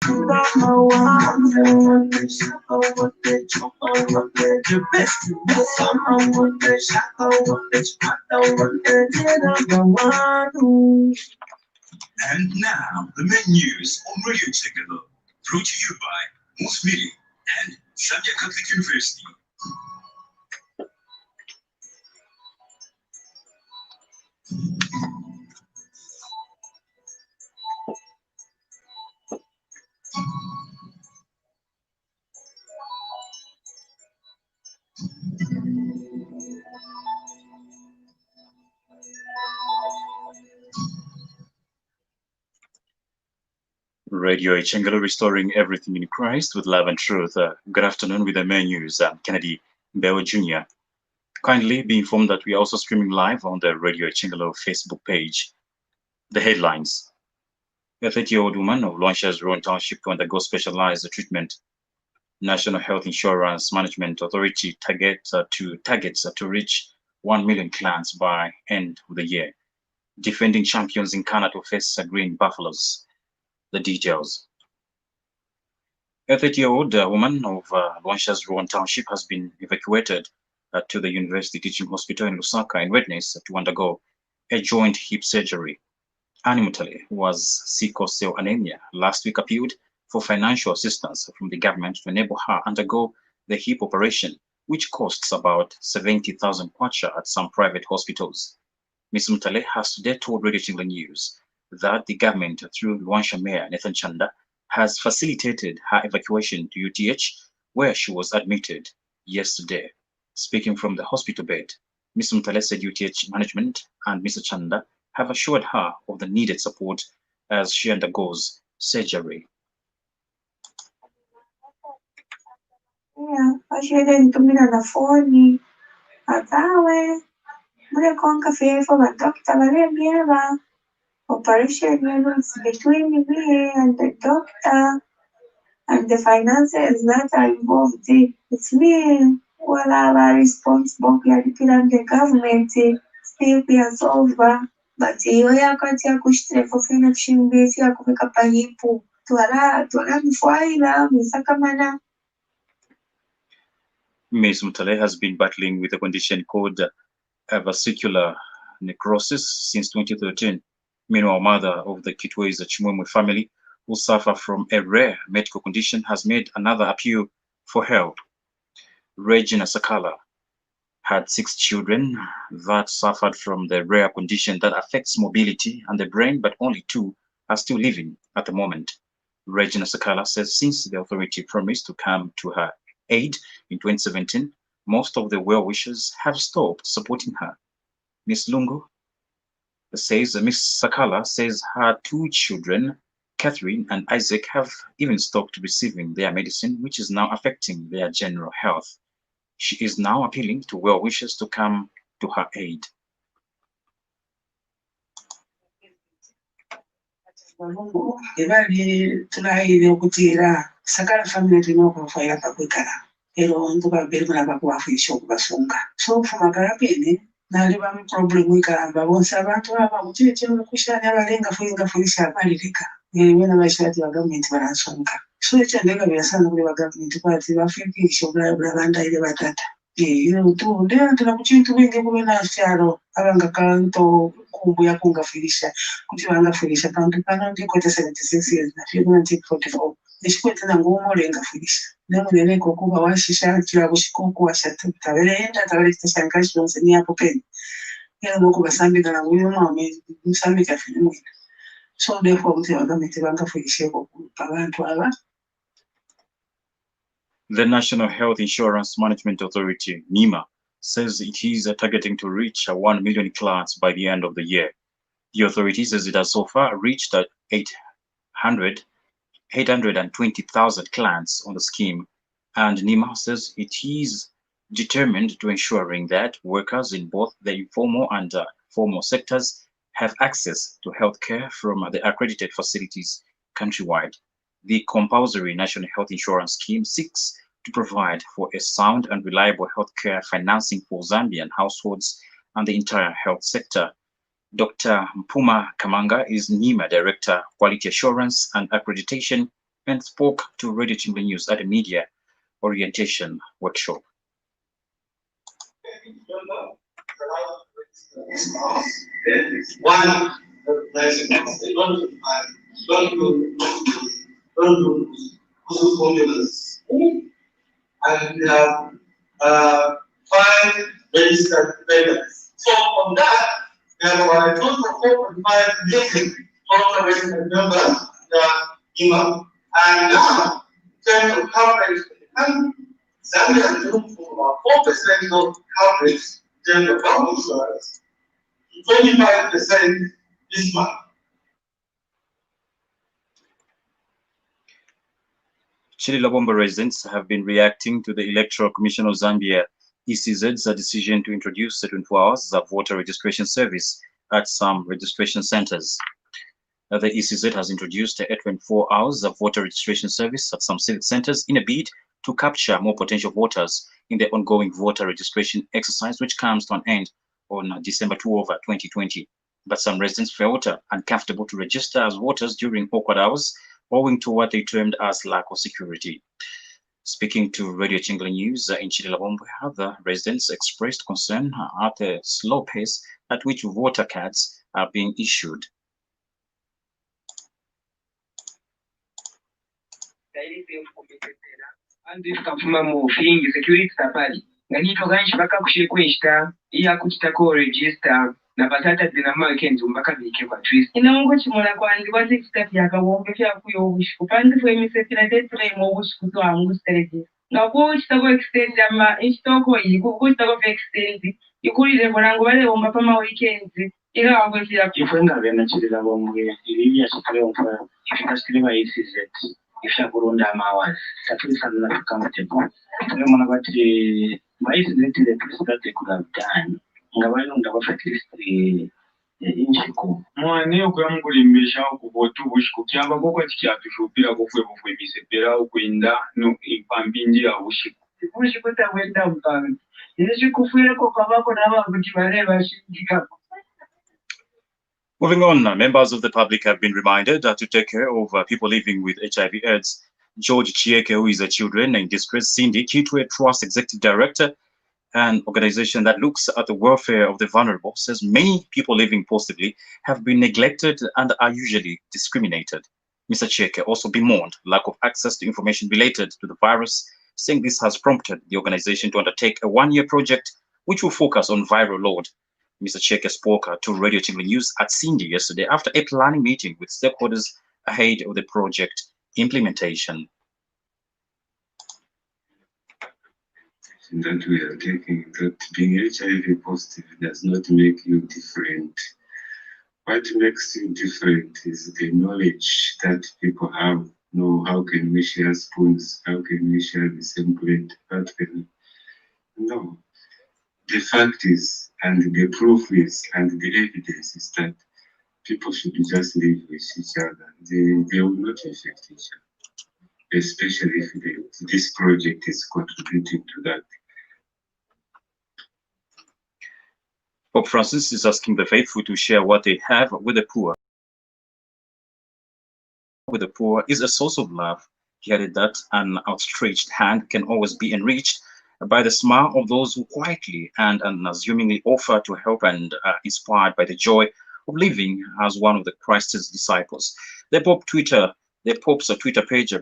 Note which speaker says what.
Speaker 1: And now, the main news on Radio Chengelo, brought to you by Musmili and Zambia Catholic University. Radio Chengelo, restoring everything in Christ with love and truth. Good afternoon with the main news. I'm Kennedy Mbeo Jr. Kindly be informed that we are also streaming live on the Radio Chengelo Facebook page. The headlines. A 30-year-old woman of Luansha's Rowan Township to undergo specialized treatment. National Health Insurance Management Authority targets to reach 1 million clients by end of the year. Defending champions in Canada face Green Buffaloes. The details. A 30-year-old woman of Luansha's Rowan Township has been evacuated to the University Teaching Hospital in Lusaka in Wednesday to undergo a joint hip surgery. Annie Mutale, who was sickle cell anemia, last week appealed for financial assistance from the government to enable her undergo the hip operation, which costs about 70,000 kwacha at some private hospitals. Ms. Mutale has today told Radio Chengelo News that the government, through Luansha Mayor Nathan Chanda, has facilitated her evacuation to UTH, where she was admitted yesterday. Speaking from the hospital bed, Ms. Mutale said UTH management and Mr. Chanda have assured her of the needed support as she undergoes surgery.
Speaker 2: Ashele nitumina na foni atawe mule konka fefo ba doctor wale biela operation is between me and the doctor and the finances that are involved. It's me wala ba responsible ya the government still be over. But hiyo yakati ya kushtrefo fina kushimbizi ya kufika pahipu tuala mfuaila misakamana.
Speaker 1: Ms. Mutale has been battling with a condition called vesicular necrosis since 2013. Meanwhile, mother of the Kitwezi Chimwemwe family, who suffer from a rare medical condition, has made another appeal for help. Regina Sakala had 6 children that suffered from the rare condition that affects mobility and the brain, but only 2 are still living at the moment. Regina Sakala says since the authority promised to come to her aid in 2017, most of the well-wishers have stopped supporting her. Ms. Lungu says, Ms. Sakala says her 2 children, Catherine and Isaac, have even stopped receiving their medicine, which is now affecting their general health. She is now appealing to well-wishers to come to her aid.
Speaker 3: Sakala family tinokufaira pakwekara ero ndokaberi mwana kuwafuisha okubasunga so fuma karapeni nali bami problem ikamba bonse abantu aba kuchiche kushanya balenga fuisha balirika wena bashati wa government barasunga so echandeka byasana kuli wa government kwati bafikisha banda ile batata ino tu ndio tuna kuchintu wingi kubena fyaro abanga kanto kumbuya kungafilisha kuti vangafilisha pantu pano ndiko 76 years na 1944 nishikwete na ngumo lenga filisha nemune kuba washisha kira kushikuku washatu taverenda taveresta shangashi onse ni hapo peni ero noko basambika na nguyo mama musambika filimu so therefore kuti vakamete vangafilisha ko pavantu ava.
Speaker 1: The National Health Insurance Management Authority, NIMA, says it is targeting to reach 1 million clients by the end of the year. The authority says it has so far reached 820,000 clients on the scheme, and NIMA says it is determined to ensuring that workers in both the informal and formal sectors have access to healthcare from the accredited facilities countrywide. The compulsory National Health Insurance Scheme seeks to provide for a sound and reliable healthcare financing for Zambian households and the entire health sector. Dr. Mpuma Kamanga is NIMA Director, Quality Assurance and Accreditation and spoke to Radio Chingle News at a media orientation workshop.
Speaker 4: One formulas, and we have 5 registered vendors. So on that, we have about a total of 4.5 million total registered members IMA. And now, in terms of coverage for the country, Zambia is looking for about 4% of coverage in terms of health insurance, 25% this month.
Speaker 1: Chililabombo residents have been reacting to the Electoral Commission of Zambia ECZ's decision to introduce 24 hours of voter registration service at some registration centers. The ECZ has introduced a 24 hours of voter registration service at some civic centers in a bid to capture more potential voters in the ongoing voter registration exercise, which comes to an end on December 12, 2020. But some residents felt uncomfortable to register as voters during awkward hours, owing to what they termed as lack of security. Speaking to Radio Chingle News in Chililabombo, other residents expressed concern at the slow pace at which voter cards are being issued.
Speaker 5: na patata zinamake nzumbaka bike kwa twist inongo chimula kwandi wazikita yakawombe kyakuyo ubushiku pandi fwemisepira tetre mo ubushiku to angu stage ngako chitako extend ama instoko yiku kuchitako extend ikulire bonango bale omba pama weekends ila wangozira
Speaker 6: ifenga bena chirira bomwe iliya chikale omfa ifashikirima ECZ ifya kurunda amawazi satulisa na comfortable leo mwana bati ECZ the president could have done ngabalonda bafatiristi inchiko
Speaker 7: mwane okuyamukulimbisha okuvota ubushiku kyamba koko kikyatushupira kofwe bufwe bisepera okwenda no impambinjira ubushiku
Speaker 5: ubushiku tawenda mpanga yeshikufuyeko kwabako nabakuti bareba shindika.
Speaker 1: Moving on, members of the public have been reminded to take care of people living with HIV/AIDS. George Chieke, who is a Children in Distress Cindy Kitwe Trust Executive Director, an organization that looks at the welfare of the vulnerable, says many people living positively have been neglected and are usually discriminated. Mr. Chieke also bemoaned lack of access to information related to the virus, saying this has prompted the organization to undertake a one-year project which will focus on viral load. Mr. Chieke spoke to Radio Chingle News at Cindy yesterday after a planning meeting with stakeholders ahead of the project implementation.
Speaker 8: That we are taking, that being HIV positive does not make you different. What makes you different is the knowledge that people have. Know how can we share spoons? How can we share the same plate? How can no? The fact is, and the proof is, and the evidence is that people should just live with each other. They will not infect each other, especially if this project is contributing to that.
Speaker 1: Pope Francis is asking the faithful to share what they have with the poor. With the poor is a source of love. He added that an outstretched hand can always be enriched by the smile of those who quietly and unassumingly offer to help and are inspired by the joy of living as one of the Christ's disciples. The Pope's Twitter page